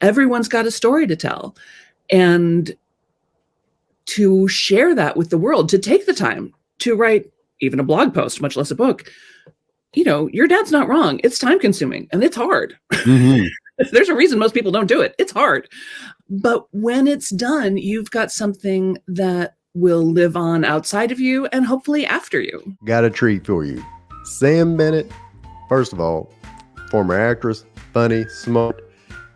Everyone's got a story to tell. And to share that with the world, to take the time to write even a blog post, much less a book, your dad's not wrong. It's time consuming and it's hard. Mm-hmm. There's a reason most people don't do it. It's hard. But when it's done, you've got something that will live on outside of you and hopefully after you. Got a treat for you. Sam Bennett, first of all, former actress, funny, smart,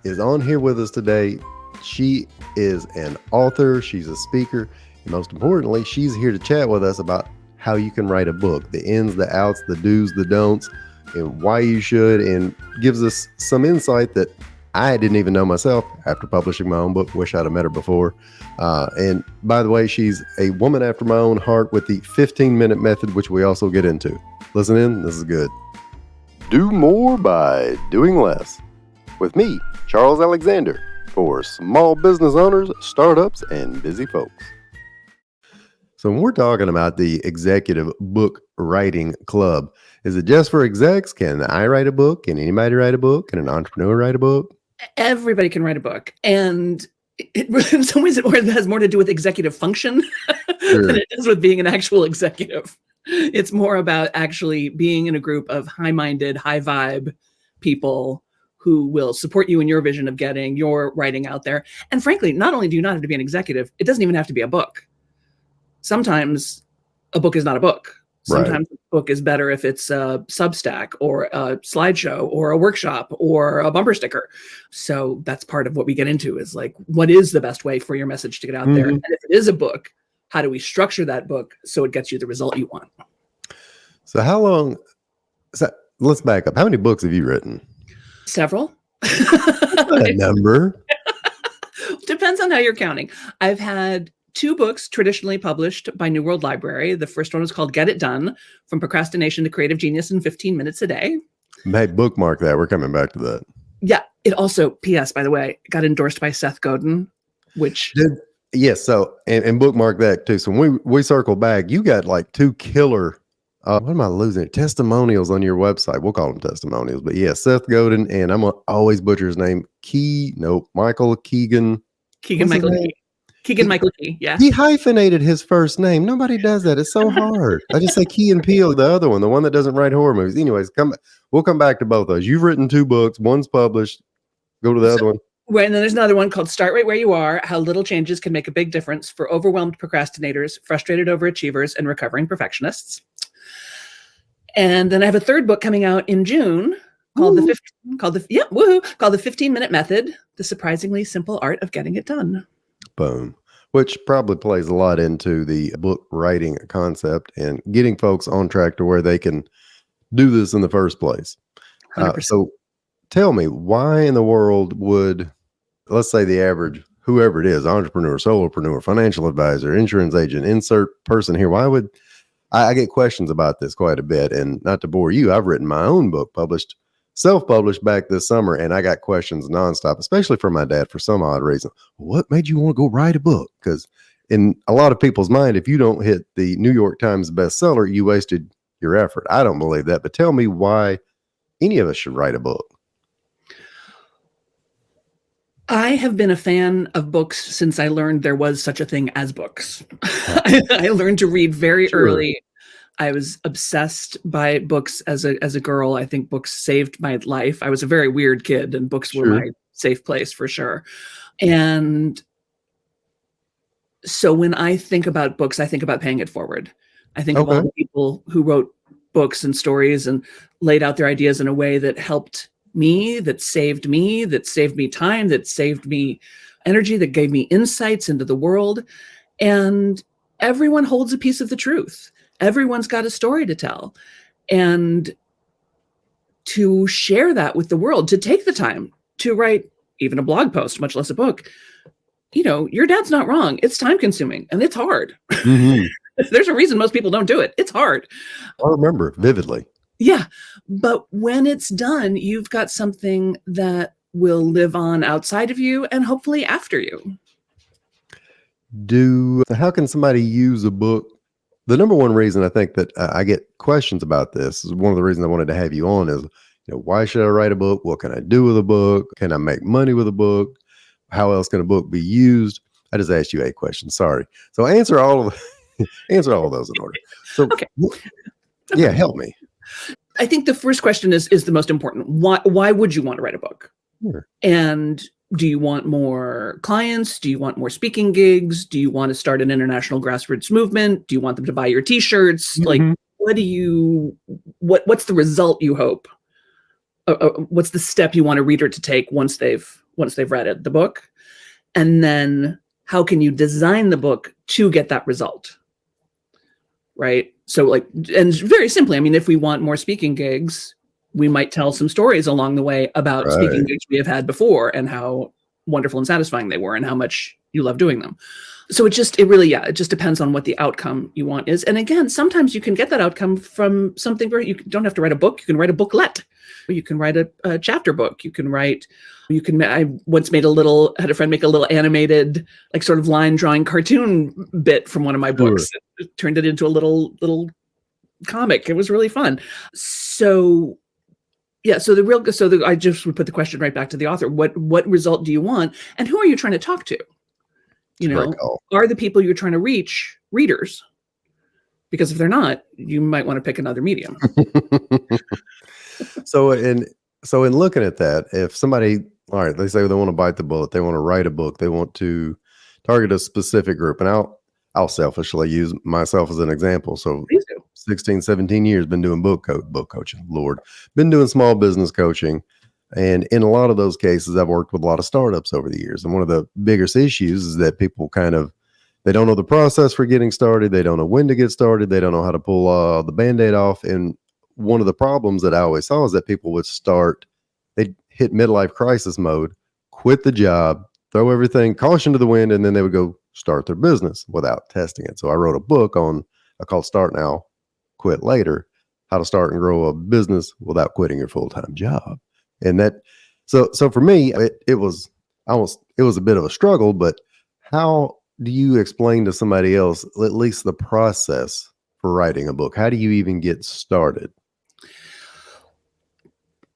is on here with us today. She is an author, she's a speaker, and most importantly, she's here to chat with us about how you can write a book, the ins, the outs, the do's, the don'ts, and why you should, and gives us some insight that I didn't even know myself after publishing my own book. Wish I'd have met her before. And by the way, she's a woman after my own heart with the 15-minute method, which we also get into. Listen in, this is good. Do more by doing less. With me, Charles Alexander, for small business owners, startups, and busy folks. So when we're talking about the Executive Book Writing Club, is it just for execs? Can I write a book? Can anybody write a book? Can an entrepreneur write a book? Everybody can write a book. And in some ways, it has more to do with executive function than it does with being an actual executive. It's more about actually being in a group of high-minded, high-vibe people who will support you in your vision of getting your writing out there. And frankly, not only do you not have to be an executive, it doesn't even have to be a book. Sometimes a book is not a book. Sometimes a book is better if it's a Substack or a slideshow or a workshop or a bumper sticker. So that's part of what we get into is like, what is the best way for your message to get out there? And if it is a book, how do we structure that book so it gets you the result you want? So how long, let's back up. How many books have you written? Several. A number. Depends on how you're counting. I've had 2 books traditionally published by New World Library. The first one was called Get It Done, From Procrastination to Creative Genius in 15 Minutes a Day. Hey, bookmark that. We're coming back to that. Yeah. It also, P.S., by the way, got endorsed by Seth Godin, which... Yes. So, and bookmark that too. So when we circle back, you got like 2 killer, what am I losing? Testimonials on your website. We'll call them testimonials. But yeah, Seth Godin, and I'm going to always butcher his name. Michael Keegan. Keegan-Michael Key. Keegan-Michael Key, yeah. He hyphenated his first name. Nobody does that. It's so hard. I just say Key and Peele, the other one, the one that doesn't write horror movies. Anyways, we'll come back to both those. You've written 2 books. One's published. Go to the other one. Right, and then there's another one called Start Right Where You Are, How Little Changes Can Make a Big Difference for Overwhelmed Procrastinators, Frustrated Overachievers, and Recovering Perfectionists. And then I have a 3rd book coming out in June called the 15-Minute Method, The Surprisingly Simple Art of Getting It Done. Boom. Which probably plays a lot into the book writing concept and getting folks on track to where they can do this in the first place. So tell me, why in the world would, let's say the average, whoever it is, entrepreneur, solopreneur, financial advisor, insurance agent, insert person here, why would, I get questions about this quite a bit, and not to bore you, I've written my own book, self-published back this summer, and I got questions nonstop, especially from my dad for some odd reason. What made you want to go write a book? Because in a lot of people's mind, if you don't hit the New York Times bestseller, you wasted your effort. I don't believe that, but tell me why any of us should write a book. I have been a fan of books since I learned there was such a thing as books. I learned to read very early. I was obsessed by books as a girl. I think books saved my life. I was a very weird kid, and books were my safe place for sure. And so when I think about books, I think about paying it forward. I think of all the people who wrote books and stories and laid out their ideas in a way that helped me, that saved me time, that saved me energy, that gave me insights into the world. And everyone holds a piece of the truth. Everyone's got a story to tell. And to share that with the world, to take the time to write even a blog post, much less a book, your dad's not wrong. It's time consuming and it's hard. There's a reason most people don't do it. It's hard. I remember vividly. Yeah. But when it's done, you've got something that will live on outside of you and hopefully after you. How can somebody use a book? The number one reason I think that I get questions about this is one of the reasons I wanted to have you on is Why should I write a book? What can I do with a book? Can I make money with a book? How else can a book be used? I just asked you 8 questions. Sorry. So answer all of answer all of those in order. So Okay. yeah, help me. I think the first question is the most important. Why would you want to write a book? Sure. And do you want more clients? Do you want more speaking gigs? Do you want to start an international grassroots movement? Do you want them to buy your t-shirts? Mhm. Like, what's the result you hope? What's the step you want a reader to take once they've read the book? And then how can you design the book to get that result? Right? So like, and very simply, I mean, if we want more speaking gigs, we might tell some stories along the way about speaking Right. gigs we have had before and how wonderful and satisfying they were and how much you love doing them. So it just depends on what the outcome you want is. And again, sometimes you can get that outcome from something where you don't have to write a book. You can write a booklet. You can write a chapter book. I once had a friend make a little animated, like sort of line drawing cartoon bit from one of my books. It turned it into a little comic. It was really fun. So yeah, I just would put the question right back to the author. What result do you want? And who are you trying to talk to? Are the people you're trying to reach readers? Because if they're not, you might want to pick another medium. So in looking at that, if somebody, all right, they say they want to bite the bullet, they want to write a book, they want to target a specific group, and I'll selfishly use myself as an example. So Please do. 16, 17 years been doing book coaching, Lord, been doing small business coaching. And in a lot of those cases, I've worked with a lot of startups over the years. And one of the biggest issues is that people they don't know the process for getting started. They don't know when to get started. They don't know how to pull the Band-Aid off. And one of the problems that I always saw is that people would they'd hit midlife crisis mode, quit the job, throw everything, caution to the wind, and then they would go start their business without testing it. So I wrote a book I called Start Now, Quit Later, how to start and grow a business without quitting your full-time job. And so for me, it was a bit of a struggle, but how do you explain to somebody else at least the process for writing a book? How do you even get started?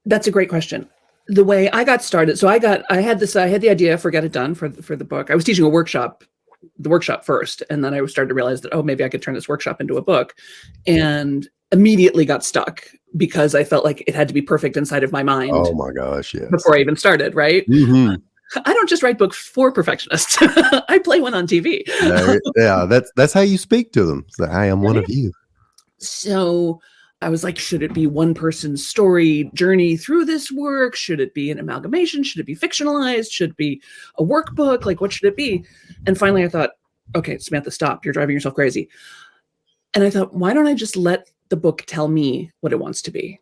That's a great question. The way I got started, so I had the idea for Get It Done for the book. I was teaching the workshop first, and then I started to realize that, maybe I could turn this workshop into a book, and immediately got stuck because I felt like it had to be perfect inside of my mind. Oh my gosh, yes. Before I even started, right? Mm-hmm. I don't just write books for perfectionists. I play one on TV. Yeah, that's how you speak to them. So, I am one of you. So I was like, should it be one person's story journey through this work? Should it be an amalgamation? Should it be fictionalized? Should it be a workbook? Like, what should it be? And finally I thought, okay, Samantha, stop. You're driving yourself crazy. And I thought, why don't I just let the book tell me what it wants to be?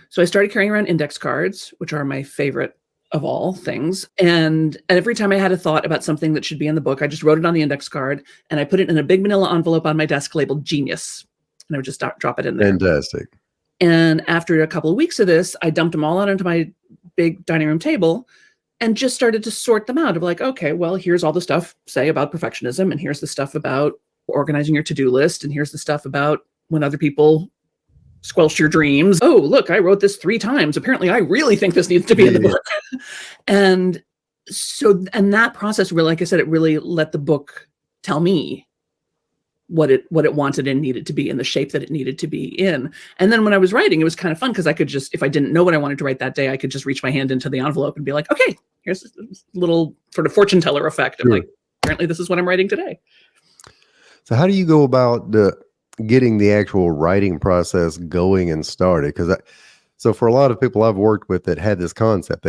So I started carrying around index cards, which are my favorite of all things. And every time I had a thought about something that should be in the book, I just wrote it on the index card and I put it in a big manila envelope on my desk labeled Genius. And I would just drop it in there. Fantastic. And after a couple of weeks of this, I dumped them all out onto my big dining room table and just started to sort them out of like, okay, well, here's all the stuff, say, about perfectionism. And here's the stuff about organizing your to-do list. And here's the stuff about when other people squelch your dreams. Oh, look, I wrote this 3 times. Apparently, I really think this needs to be in the book. And that process, really, like I said, it really let the book tell me what it wanted and needed to be in the shape that it needed to be in. And then when I was writing, it was kind of fun because I could just, if I didn't know what I wanted to write that day, I could just reach my hand into the envelope and be like, okay, here's this little sort of fortune teller effect of like, apparently this is what I'm writing today. So how do you go about getting the actual writing process going and started? So for a lot of people I've worked with that had this concept,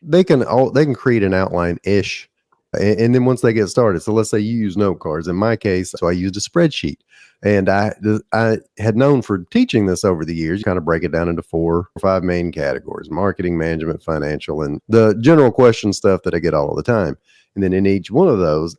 they can create an outline ish, and then once they get started, so let's say you use note cards. In my case, so I used a spreadsheet, and I had known for teaching this over the years, you kind of break it down into 4 or 5 main categories: marketing, management, financial, and the general question stuff that I get all of the time. And then in each one of those,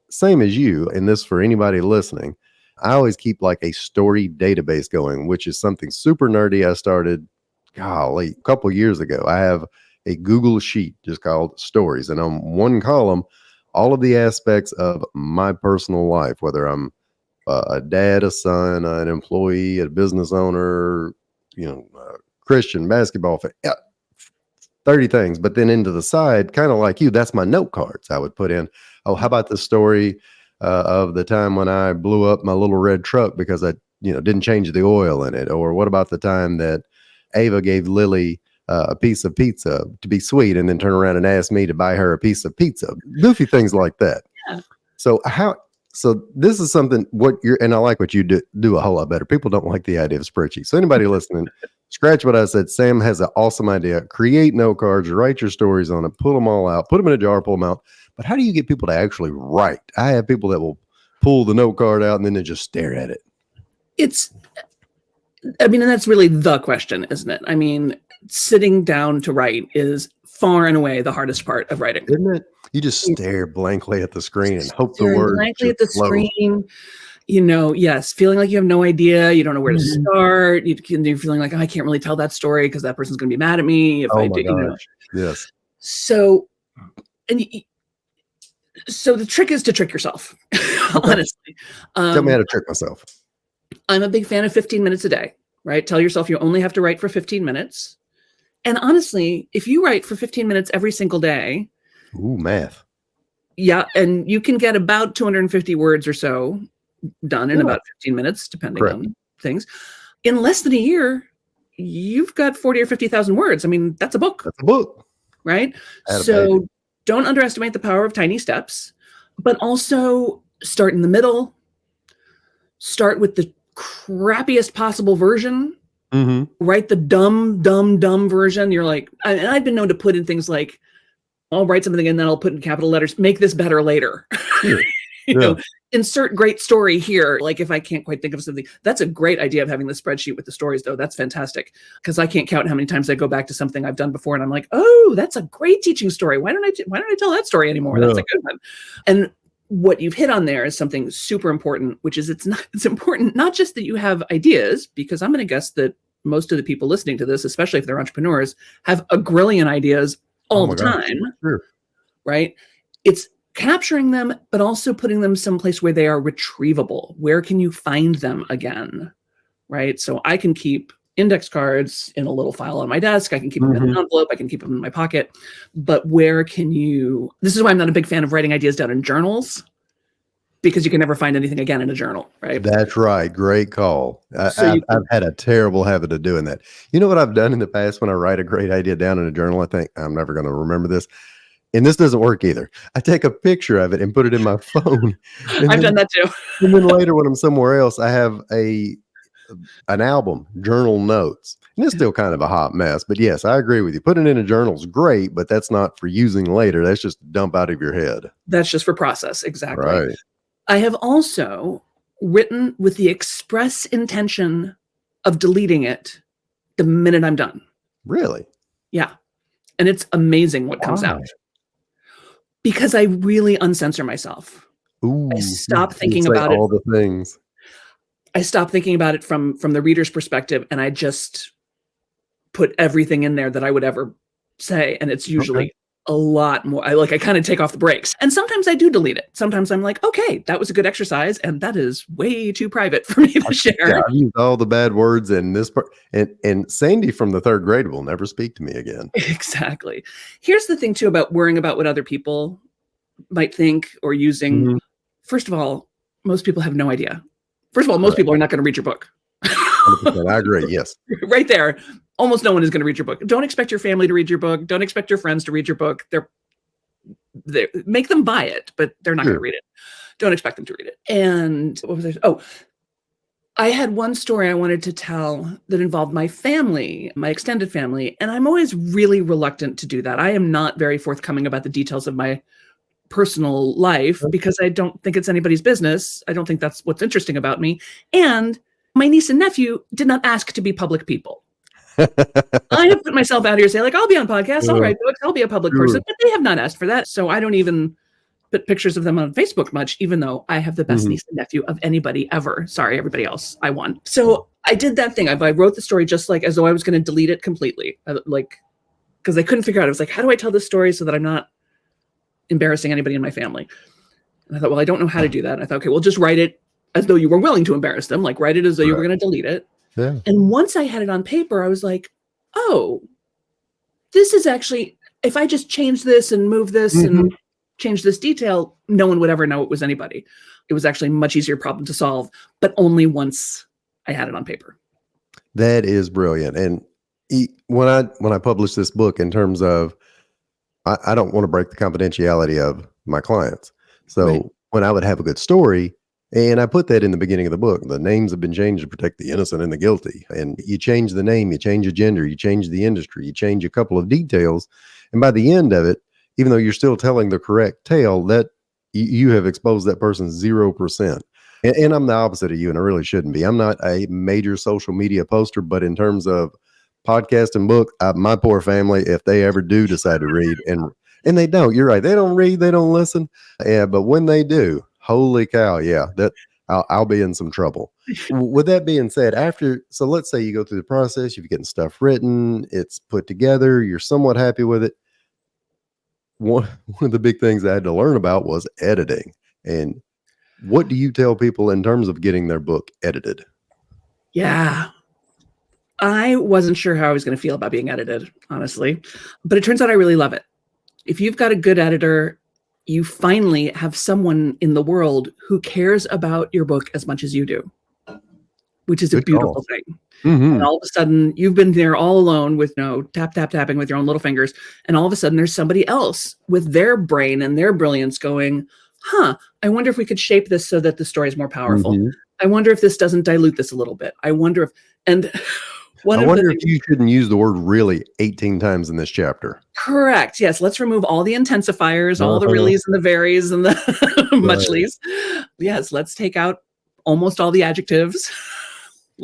same as you, and this for anybody listening, I always keep like a story database going, which is something super nerdy I started, a couple years ago. I have a Google sheet just called Stories, and on one column, all of the aspects of my personal life, whether I'm a dad, a son, an employee, a business owner, Christian, basketball fan, 30 things. But then into the side, kind of like you, that's my note cards I would put in. Oh, how about the story of the time when I blew up my little red truck because I, didn't change the oil in it? Or what about the time that Ava gave Lily a piece of pizza to be sweet and then turn around and ask me to buy her a piece of pizza? Goofy things like that. Yeah. So this is something and I like what you do a whole lot better. People don't like the idea of spreadsheets. So anybody listening, scratch what I said. Sam has an awesome idea. Create note cards, write your stories on it, pull them all out, put them in a jar, pull them out. But how do you get people to actually write? I have people that will pull the note card out and then they just stare at it. And that's really the question, isn't it? I mean, sitting down to write is far and away the hardest part of writing. Isn't it? You just stare blankly at the screen and hope the words blankly at the flow. screen. Yes, feeling like you have no idea. You don't know where to start. You're feeling like, I can't really tell that story because that person's going to be mad at me if I do. Gosh. Yes. So the trick is to trick yourself, honestly. Tell me how to trick myself. I'm a big fan of 15 minutes a day, right? Tell yourself you only have to write for 15 minutes. And honestly, if you write for 15 minutes every single day. Ooh, math. Yeah. And you can get about 250 words or so done in about 15 minutes, depending on things. In less than a year, you've got 40 or 50,000 words. I mean, that's a book. That's a book. Right? So don't underestimate the power of tiny steps, but also start in the middle. Start with the crappiest possible version. Write the dumb version. You're like, and I've been known to put in things like, I'll write something and then I'll put in capital letters, make this better later. Insert great story here. Like if I can't quite think of something, that's a great idea of having the spreadsheet with the stories though. That's fantastic. Because I can't count how many times I go back to something I've done before and I'm like, oh, that's a great teaching story. Why don't I tell that story anymore? That's a good one. And what you've hit on there is something super important, which is it's important not just that you have ideas, because I'm going to guess that most of the people listening to this, especially if they're entrepreneurs, have a grillion ideas all the time, right? It's capturing them, but also putting them someplace where they are retrievable. Where can you find them again, right? So I can keep index cards in a little file on my desk. I can keep them in an envelope. I can keep them in my pocket. But where can you? This is why I'm not a big fan of writing ideas down in journals, because you can never find anything again in a journal, right? That's right. Great call. I've had a terrible habit of doing that. You know what I've done in the past when I write a great idea down in a journal? I think I'm never going to remember this. And this doesn't work either. I take a picture of it and put it in my phone. I've done that too. And then later when I'm somewhere else, I have an album, journal notes. And it's still kind of a hot mess. But yes, I agree with you. Putting it in a journal is great, but that's not for using later. That's just dump out of your head. That's just for process. Exactly. Right. I have also written with the express intention of deleting it the minute I'm done. Really? Yeah. And it's amazing what comes out. Because I really uncensor myself. Ooh, I stop thinking about all the things. I stop thinking about it from the reader's perspective, and I just put everything in there that I would ever say. And it's usually a lot more. I kind of take off the brakes. And sometimes I do delete it. Sometimes I'm like, okay, that was a good exercise. And that is way too private for me to share. Yeah, I used all the bad words in this part. And Sandy from the 3rd grade will never speak to me again. Exactly. Here's the thing too about worrying about what other people might think or using. First of all, most people have no idea. First of all, most people are not going to read your book. 100%, I agree. Yes. Right there. Almost no one is going to read your book. Don't expect your family to read your book. Don't expect your friends to read your book. They make them buy it, but they're not going to read it. Don't expect them to read it. And what was I? Oh, I had one story I wanted to tell that involved my family, my extended family. And I'm always really reluctant to do that. I am not very forthcoming about the details of my personal life because I don't think it's anybody's business. I don't think that's what's interesting about me. And my niece and nephew did not ask to be public people. I have put myself out here and say, like, I'll be on podcasts, I'll write books, I'll be a public person, but they have not asked for that. So I don't even put pictures of them on Facebook much, even though I have the best niece and nephew of anybody ever. Sorry, everybody else, I won. So I did that thing. I wrote the story just like as though I was going to delete it completely. Because I couldn't figure out, I was like, how do I tell this story so that I'm not embarrassing anybody in my family? And I thought, well, I don't know how to do that. And I thought, okay, well, just write it as though you were willing to embarrass them. Like write it as though you were going to delete it. Yeah. And once I had it on paper, I was like, oh, this is actually, if I just change this and move this and change this detail, no one would ever know it was anybody. It was actually a much easier problem to solve, but only once I had it on paper. That is brilliant. And when I publish this book, in terms of, I don't want to break the confidentiality of my clients. So when I would have a good story, and I put that in the beginning of the book, the names have been changed to protect the innocent and the guilty. And you change the name, you change the gender, you change the industry, you change a couple of details. And by the end of it, even though you're still telling the correct tale, that you have exposed that person 0%. And I'm the opposite of you, and I really shouldn't be. I'm not a major social media poster, but in terms of podcast and book, my poor family, if they ever do decide to read, and they don't, you're right, they don't read, they don't listen. Yeah, but when they do, holy cow, yeah, that I'll be in some trouble. With that being said, so let's say you go through the process, you've getting stuff written, it's put together, you're somewhat happy with it. One of the big things I had to learn about was editing. And what do you tell people in terms of getting their book edited? Yeah. I wasn't sure how I was going to feel about being edited, honestly, but it turns out I really love it. If you've got a good editor, you finally have someone in the world who cares about your book as much as you do, which is a beautiful thing. And all of a sudden you've been there all alone with no tapping with your own little fingers. And all of a sudden there's somebody else with their brain and their brilliance going, I wonder if we could shape this so that the story is more powerful. I wonder if this doesn't dilute this a little bit. I wonder if you shouldn't use the word really 18 times in this chapter. Correct. Yes. Let's remove all the intensifiers, all the reallys and the veries and the muchlies. Yes. Let's take out almost all the adjectives.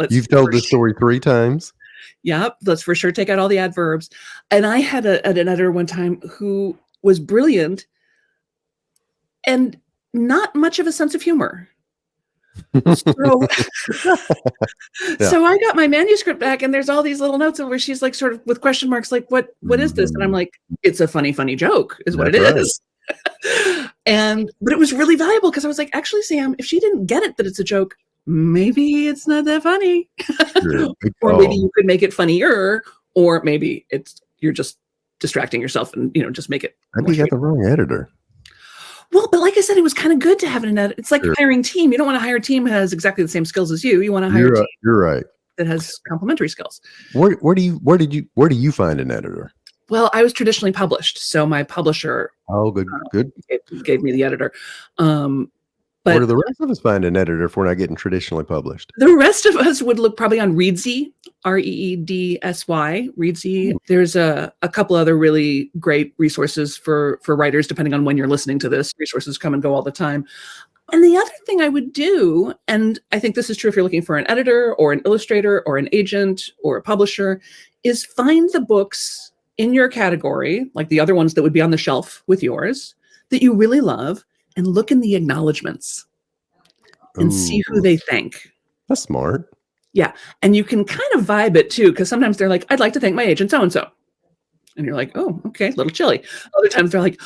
You've told this story 3 times. Yeah. Let's for sure take out all the adverbs. And I had an editor one time who was brilliant and not much of a sense of humor. So I got my manuscript back, and there's all these little notes where she's like, sort of with question marks, like, what is this? And I'm like, it's a funny joke is what it is. But it was really valuable because I was like, actually, Sam, if she didn't get it that it's a joke, maybe it's not that funny. Or maybe you could make it funnier, or maybe you're just distracting yourself and just make it. Maybe you got the wrong editor. Well, but like I said, it was kind of good to have an editor. It's like hiring a team. You don't want to hire a team that has exactly the same skills as you. You want to hire a team that has complementary skills. Where do you find an editor? Well, I was traditionally published, so my publisher good gave me the editor. But where do the rest of us find an editor if we're not getting traditionally published? The rest of us would look probably on Reedsy, REEDSY, Reedsy. There's a couple other really great resources for writers, depending on when you're listening to this. Resources come and go all the time. And the other thing I would do, and I think this is true if you're looking for an editor or an illustrator or an agent or a publisher, is find the books in your category, like the other ones that would be on the shelf with yours, that you really love, and look in the acknowledgments and see who they thank. That's smart. Yeah. And you can kind of vibe it too, because sometimes they're like, I'd like to thank my agent so-and-so. And you're like, oh, okay, a little chilly. Other times they're like,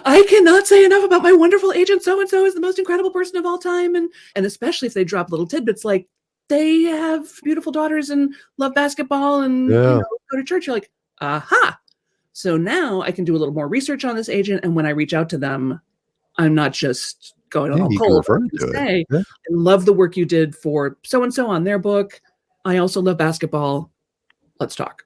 I cannot say enough about my wonderful agent so-and-so is the most incredible person of all time. And especially if they drop little tidbits like they have beautiful daughters and love basketball and go to church. You're like, aha. So now I can do a little more research on this agent. And when I reach out to them, I'm not just going on cold. I love the work you did for so-and-so on their book. I also love basketball. Let's talk.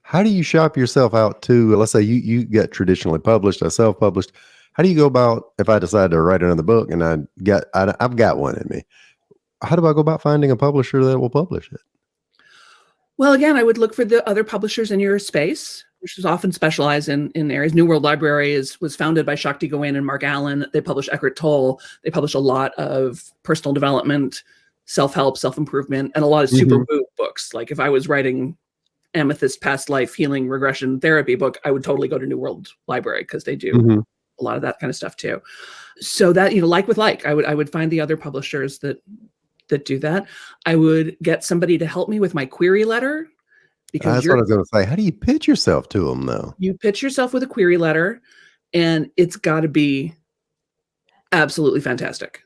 How do you shop yourself out to, let's say you get traditionally published, I self-published. How do you go about, if I decide to write another book and I've got one in me, how do I go about finding a publisher that will publish it? Well, again, I would look for the other publishers in your space, which is often specialized in areas. New World Library was founded by Shakti Gawain and Mark Allen. They publish Eckhart Tolle. They publish a lot of personal development, self-help, self-improvement, and a lot of super woo books. Like if I was writing Amethyst Past Life Healing Regression Therapy book, I would totally go to New World Library because they do a lot of that kind of stuff too. So that, like with like, I would find the other publishers that do that. I would get somebody to help me with my query letter. Because that's what I was going to say. How do you pitch yourself to them, though? You pitch yourself with a query letter, and it's got to be absolutely fantastic.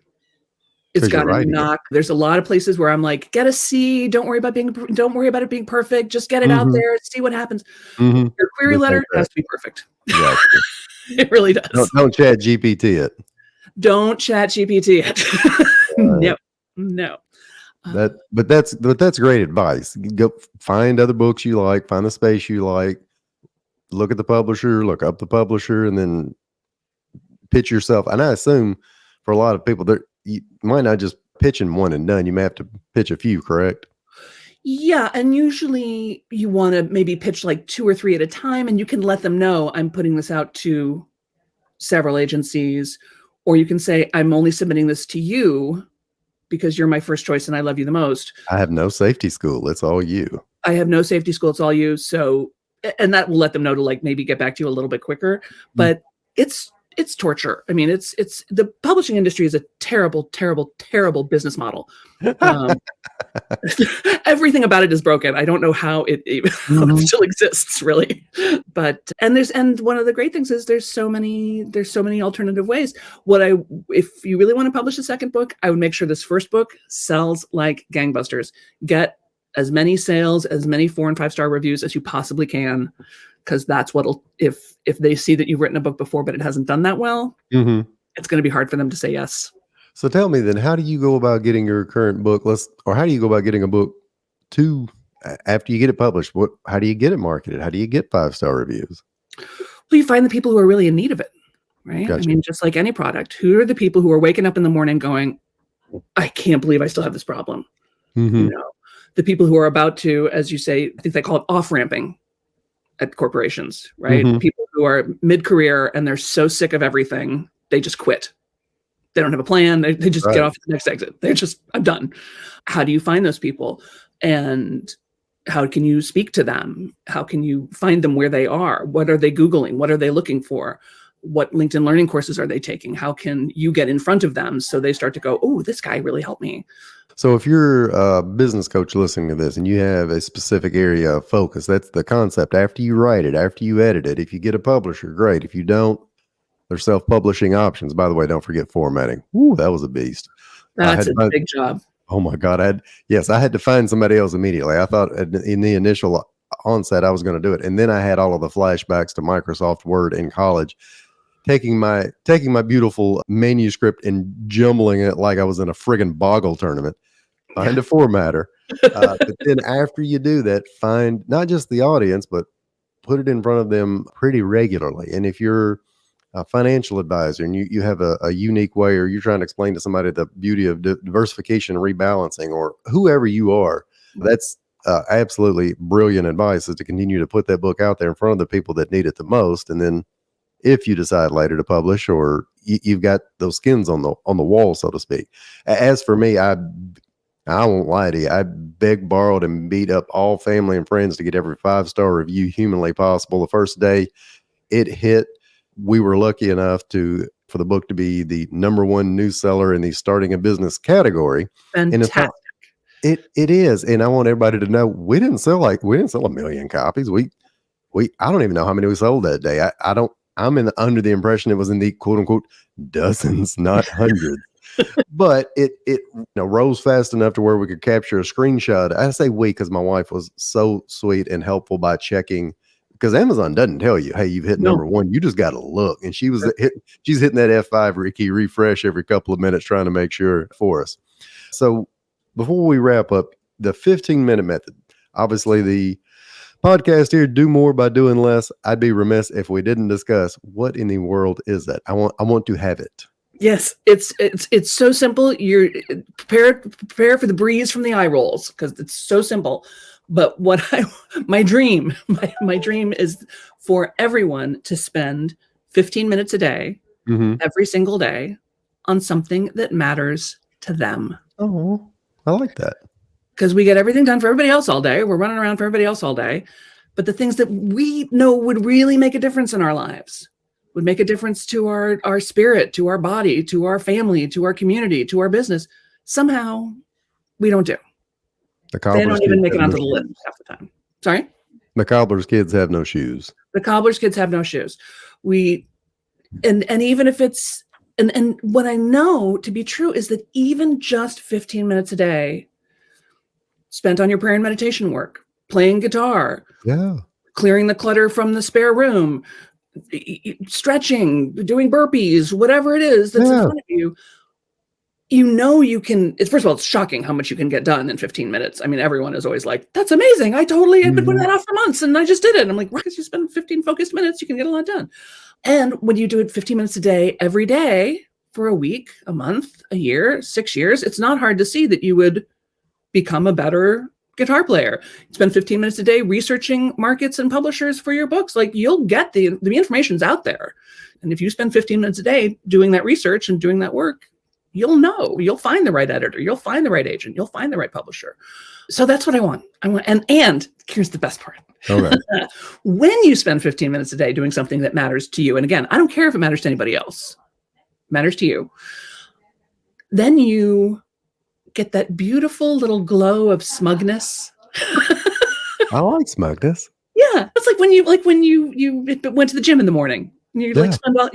It's 'Cause you're got to writing it. knock. There's a lot of places where I'm like, get a C. Don't worry about it being perfect. Just get it out Mhm. there. See what happens. Mhm. Your query Just like letter that. has to be perfect. Gotcha. It really does. Don't chat GPT it. Don't chat GPT it. Right. No, no. That but that's great advice. Go find other books you like, find the space you like, look at the publisher, look up the publisher, and then pitch yourself. And I assume for a lot of people, you might not just pitch in one and done. You may have to pitch a few, correct? Yeah, and usually you wanna maybe pitch, like, 2 or 3 at a time, and you can let them know, "I'm putting this out to several agencies," or you can say, "I'm only submitting this to you because you're my first choice and I love you the most. I have no safety school. It's all you. I have no safety school, it's all you." So and that will let them know to, like, maybe get back to you a little bit quicker, Mm. but it's torture. I mean, it's the publishing industry is a terrible, terrible, terrible business model. Um, everything about it is broken. I don't know how it even how it Mhm. still exists, really. But and one of the great things is there's so many alternative ways. If you really want to publish a second book, I would make sure this first book sells like gangbusters. Get as many sales, as many 4 and 5-star reviews as you possibly can, because that's what'll if they see that you've written a book before but it hasn't done that well, Mhm. it's going to be hard for them to say yes. So tell me then, how do you go about getting your current book? Or how do you go about getting a book to after you get it published? How do you get it marketed? How do you get 5-star reviews? Well, you find the people who are really in need of it, right? I Gotcha. mean, just like any product, who are the people who are waking up in the morning going, I can't believe I still have this problem. You Mhm. know, the people who are about to, as you say, I think they call it off ramping at corporations, right? Mhm. People who are mid career and they're so sick of everything, they just quit. They don't have a plan. They just get Right. off at the next exit. They're just, I'm done. How do you find those people? And how can you speak to them? How can you find them where they are? What are they Googling? What are they looking for? What LinkedIn learning courses are they taking? How can you get in front of them so they start to go, oh, this guy really helped me? So if you're a business coach listening to this and you have a specific area of focus, that's the concept. After you write it, after you edit it, if you get a publisher, great. If you don't, there's self-publishing options. By the way, don't forget formatting. Ooh, that was a beast. I That's had a to find, big job. oh my God, I had to find somebody else immediately. I thought in the initial onset I was going to do it. And then I had all of the flashbacks to Microsoft Word in college, taking my beautiful manuscript and jumbling it like I was in a friggin' boggle tournament. Find a formatter. But then after you do that, find not just the audience, but put it in front of them pretty regularly. And if you're a financial advisor and you have a unique way, or you're trying to explain to somebody the beauty of diversification and rebalancing, or whoever you are, that's absolutely brilliant advice, is to continue to put that book out there in front of the people that need it the most. And then if you decide later to publish, or you've got those skins on the wall, so to speak. As for me, I won't lie to you. I begged, borrowed, and beat up all family and friends to get every 5-star review humanly possible. The first day it hit, we were lucky enough for the book to be the #1 news seller in the starting a business category. And it's not, Fantastic. it is. And I want everybody to know we didn't sell a million copies. I don't even know how many we sold that day. I'm under the impression it was in the quote unquote dozens, not hundreds. But it rose fast enough to where we could capture a screenshot. I say we because my wife was so sweet and helpful by checking, because Amazon doesn't tell you, hey, you've hit No. #1. You just got to look. And she's hitting that F5 key refresh every couple of minutes trying to make sure for us. So before we wrap up, the 15-minute method. Obviously, the podcast here, do more by doing less. I'd be remiss if we didn't discuss what in the world is that. I want to have it. Yes, it's so simple. You're prepare for the breeze from the eye rolls because it's so simple. But my dream is for everyone to spend 15 minutes a day, Mm-hmm. every single day, on something that matters to them. Oh, I like that. Because we get everything done for everybody else all day. We're running around for everybody else all day. But the things that we know would really make a difference in our lives, would make a difference to our spirit, to our body, to our family, to our community, to our business, somehow we don't do. The They cobbler's don't even kids make have it no onto the list shoes. half the time. Sorry? The cobbler's kids have no shoes. The cobbler's kids have no shoes. And even if it's And what I know to be true is that even just 15 minutes a day spent on your prayer and meditation work, playing guitar, clearing the clutter from the spare room, stretching, doing burpees, whatever it is that's in front of you, you can, first of all, it's shocking how much you can get done in 15 minutes. I mean, everyone is always like, that's amazing. I totally had been putting that off for months and I just did it. And I'm like, because you spend 15 focused minutes, you can get a lot done. And when you do it 15 minutes a day, every day for a week, a month, a year, 6 years, it's not hard to see that you would become a better guitar player. Spend 15 minutes a day researching markets and publishers for your books. Like, you'll get the information's out there. And if you spend 15 minutes a day doing that research and doing that work, you'll find the right editor, you'll find the right agent, you'll find the right publisher. So that's what I want. And here's the best part. Okay. When you spend 15 minutes a day doing something that matters to you, and again, I don't care if it matters to anybody else, it matters to you, then you get that beautiful little glow of smugness. I like smugness. Yeah. It's like when you went to the gym in the morning. You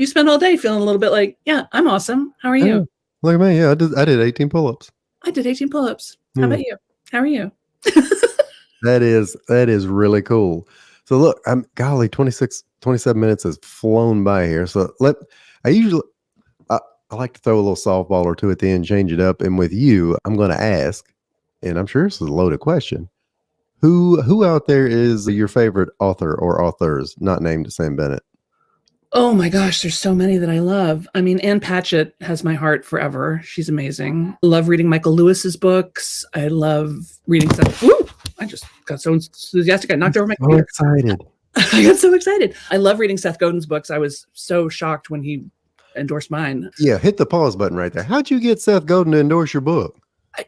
spend all day feeling a little bit like, yeah, I'm awesome. How are you? Look at me. Yeah, I did 18 pull-ups. I did 18 pull-ups. How about you? How are you? That is really cool. So look, 27 minutes has flown by here. So I like to throw a little softball or two at the end, change it up. And with you, I'm going to ask, and I'm sure this is a loaded question. Who out there is your favorite author or authors not named Sam Bennett? Oh my gosh, there's so many that I love. I mean, Ann Patchett has my heart forever. She's amazing. I love reading Michael Lewis's books. I love reading stuff. Woo! I just got so enthusiastic. I knocked over my computer. Excited. I got so excited. I love reading Seth Godin's books. I was so shocked when he endorsed mine. Yeah, hit the pause button right there. How'd you get Seth Godin to endorse your book?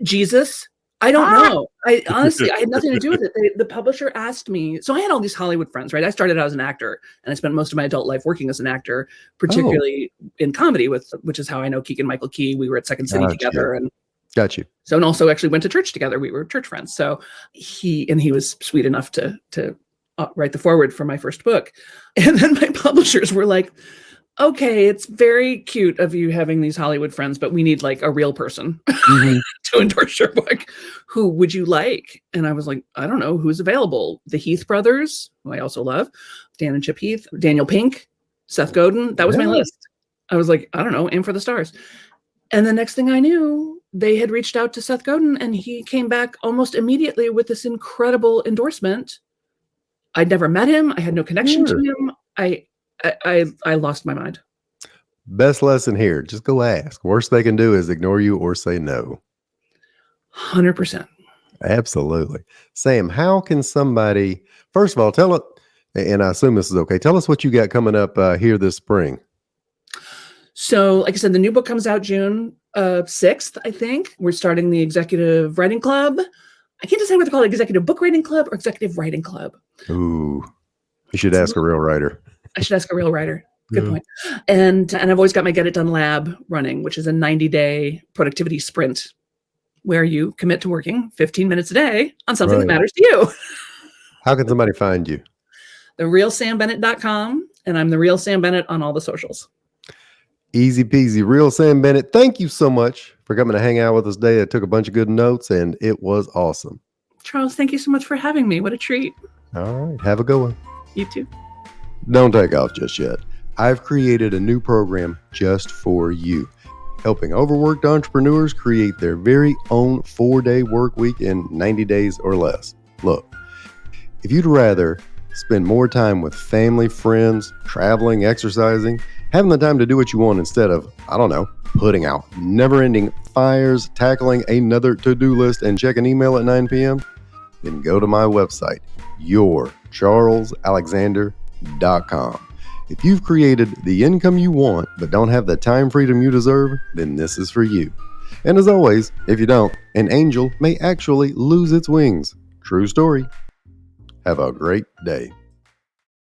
Jesus. I don't know. I honestly had nothing to do with it. The publisher asked me. So I had all these Hollywood friends, right? I started out as an actor, and I spent most of my adult life working as an actor, particularly in comedy, which is how I know Keegan-Michael Key. We were at Second City together, and got you. So, and also actually went to church together. We were church friends. So he was sweet enough to write the foreword for my first book, and then my publishers were like, okay, it's very cute of you having these Hollywood friends, but we need like a real person to endorse your book. Who would you like? And I was like, I don't know, who's available? The Heath brothers, who I also love, Dan and Chip Heath, Daniel Pink, Seth Godin. That was my list. I was like, I don't know, aim for the stars. And the next thing I knew, they had reached out to Seth Godin, and he came back almost immediately with this incredible endorsement. I'd never met him. I had no connection to him. I lost my mind. Best lesson here. Just go ask. Worst they can do is ignore you or say no. 100%. Absolutely. Sam, how can somebody, first of all, tell it, and I assume this is okay, tell us what you got coming up here this spring. So, like I said, the new book comes out June 6th, I think. We're starting the Executive Writing Club. I can't decide what to call it, Executive Book Writing Club or Executive Writing Club. Ooh, you should ask a real writer. I should ask a real writer. Good point. And I've always got my Get It Done Lab running, which is a 90-day productivity sprint where you commit to working 15 minutes a day on something that matters to you. How can somebody find you? TheRealSamBennett.com, and I'm The Real Sam Bennett on all the socials. Easy peasy. Real Sam Bennett, thank you so much for coming to hang out with us today. I took a bunch of good notes, and it was awesome. Charles, thank you so much for having me. What a treat. All right. Have a good one. You too. Don't take off just yet. I've created a new program just for you, helping overworked entrepreneurs create their very own 4-day work week in 90 days or less. Look, if you'd rather spend more time with family, friends, traveling, exercising, having the time to do what you want instead of, I don't know, putting out never-ending fires, tackling another to-do list, and checking email at 9 p.m., then go to my website, yourcharlesalexander.com. If you've created the income you want but don't have the time freedom you deserve, then this is for you. And as always, if you don't, an angel may actually lose its wings. True story. Have a great day.